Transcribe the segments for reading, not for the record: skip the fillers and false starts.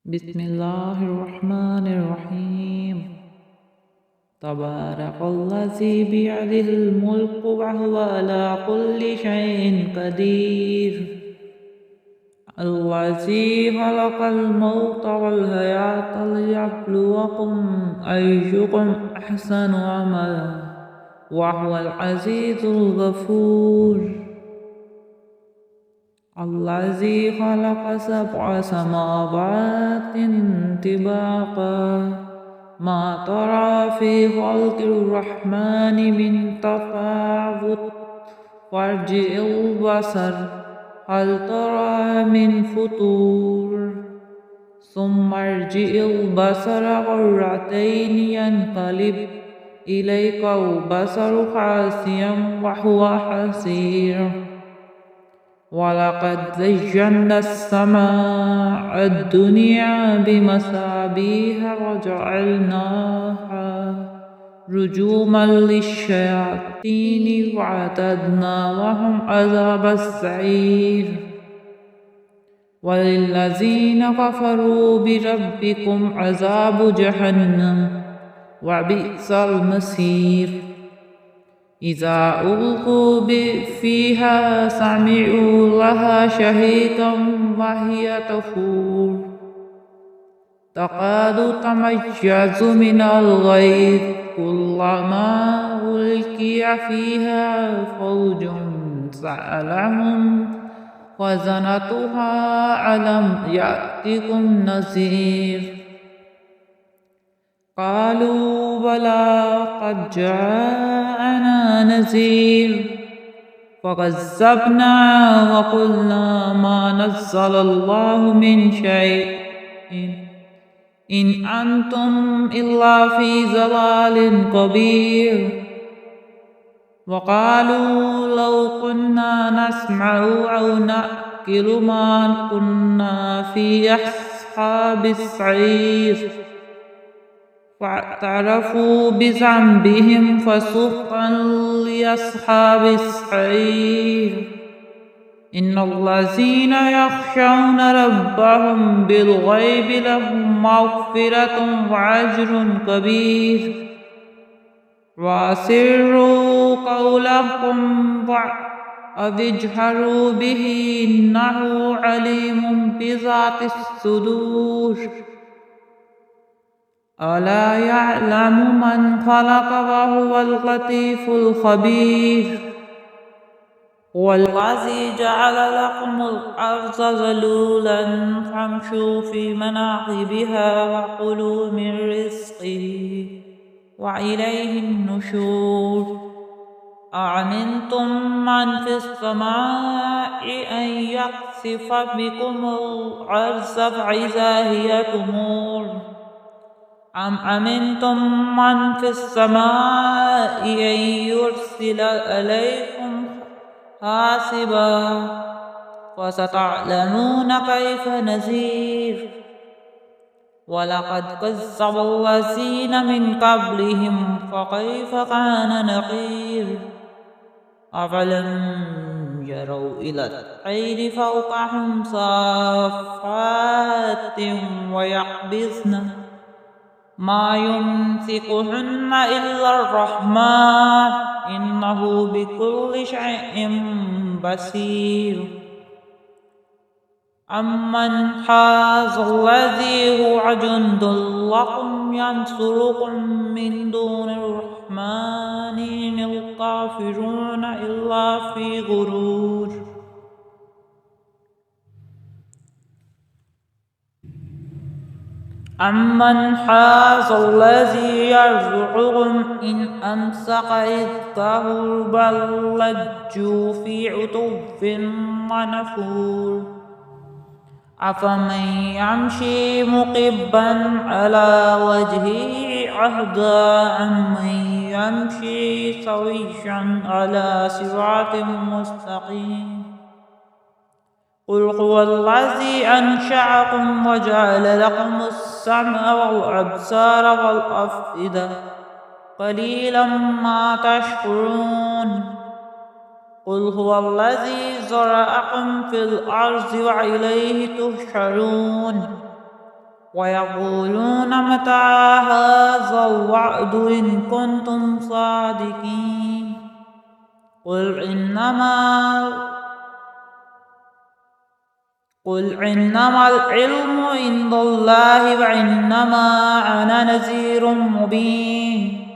بسم الله الرحمن الرحيم. تبارك الذي بيده الملك وهو على كل شيء قدير. الذي خلق الموت والحياة ليبلوكم أيكم أحسن عملا وهو العزيز الغفور. الذي خلق 7 سماوات طباقا ما ترى في خلق الرحمن من تفاوت فارجع البصر هل ترى من فطور ثم ارجع البصر مرتين ينقلب إليك البصر خاسئا وهو حسير. ولقد زينا السماء الدنيا بمصابيح وجعلناها رجوما للشياطين وأعتدنا لهم عذاب السعير. وللذين كفروا بربكم عذاب جهنم وبئس المصير. إذا ألقوا فيها سمعوا لها شهيقا وهي تفور تكاد تميز من الغيظ كلما ألقي فيها فوج سألهم خزنتها ألم يأتكم نذير قالوا بلى قد جاءنا نذير فكذبنا وقلنا ما نزل الله من شيء إن أنتم إلا في ضلال كبير. وقالوا لو كنا نسمع أو نأكل ما كنا في أصحاب السعير فاعترفوا بذنبهم فسحقا لأصحاب السعير. إن الذين يخشون ربهم بالغيب لهم مغفرة وأجر كبير. وأسروا قولكم أو اجهروا به إنه عليم بذات الصدور. ألا يعلم من خلق وهو اللطيف الخبير. هو الذي جعل لكم الأرض ذلولا فامشوا في مناكبها وكلوا من رزقه وإليه النشور. أأمنتم من في السماء أن يخسف بكم الأرض فإذا هي تمور أم أمنتم من في السماء أن يرسل عليكم حاسبا فستعلمون كيف نذير. ولقد كذب الذين من قبلهم فكيف كان نكير. أفلم يروا إلى الطير فوقهم صافات ويقبضن ما يمسكهن إلا الرحمن إنه بكل شيء بصير. أمن هذا الذي هو جند لكم ينصركم من دون الرحمن إن الكافرون إلا في غرور. أمن هذا الذي يرزقكم إن أمسك رزقه بل لجوا في عتو ونفور. أفمن يمشي مكبا على وجهه أهدى أمن يمشي سويا على صراط مستقيم. قل هو الذي أنشأكم وجعل لكم السمع والأبصار والأفئدة قليلا ما تشكرون. قل هو الذي زرعكم في الأرض وإليه تحشرون ويقولون متى هذا الوعد إن كنتم صادقين قل إنما العلم عند الله وإنما أنا نذير مبين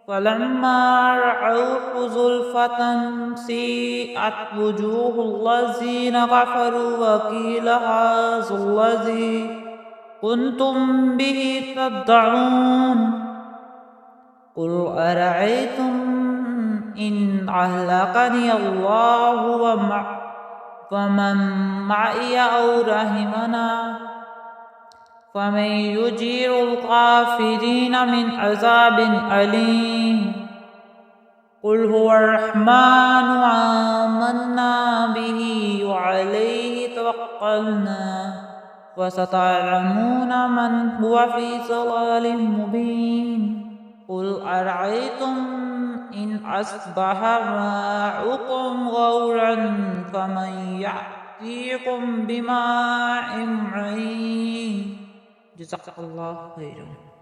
فلما رأوه زلفة سيئت وجوه الذين كفروا وقيل هذا الذي كنتم به تدعون قل أرأيتم إن أهلكني الله ومن معي أو رحمنا فمن يجير الكافرين من عذاب أليم قل هو الرحمن آمنا به وعليه توكلنا فستعلمون من هو في ضلال مبين قل أرأيتم إن أصبح ماؤكم غورا فمن يأتيكم بماء معين جزاك الله خيرا.